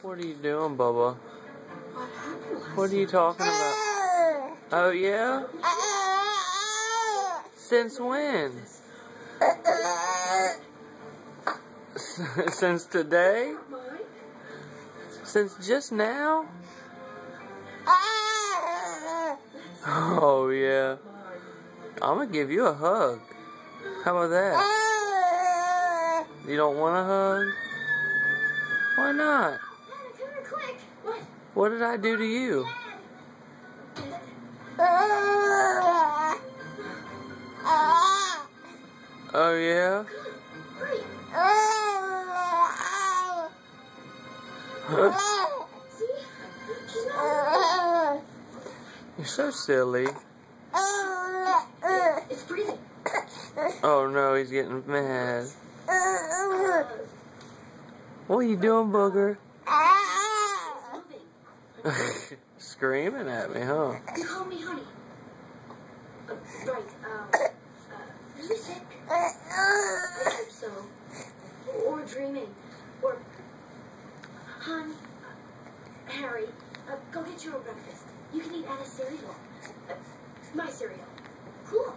What are you doing, Bubba? What happened last What are you talking about? Oh, yeah? Since when? Since today? Since just now? Oh, yeah. I'm gonna give you a hug. How about that? You don't want a hug? Why not? What did I do to you? Oh, yeah? You're so silly. It's breathing. Oh no, he's getting mad. What are you doing, Booger? Screaming at me, huh? You call me honey. Right, are you sick? I hope so. Or dreaming. Or, Harry, go get your breakfast. You can eat Anna's cereal. My cereal. Cool.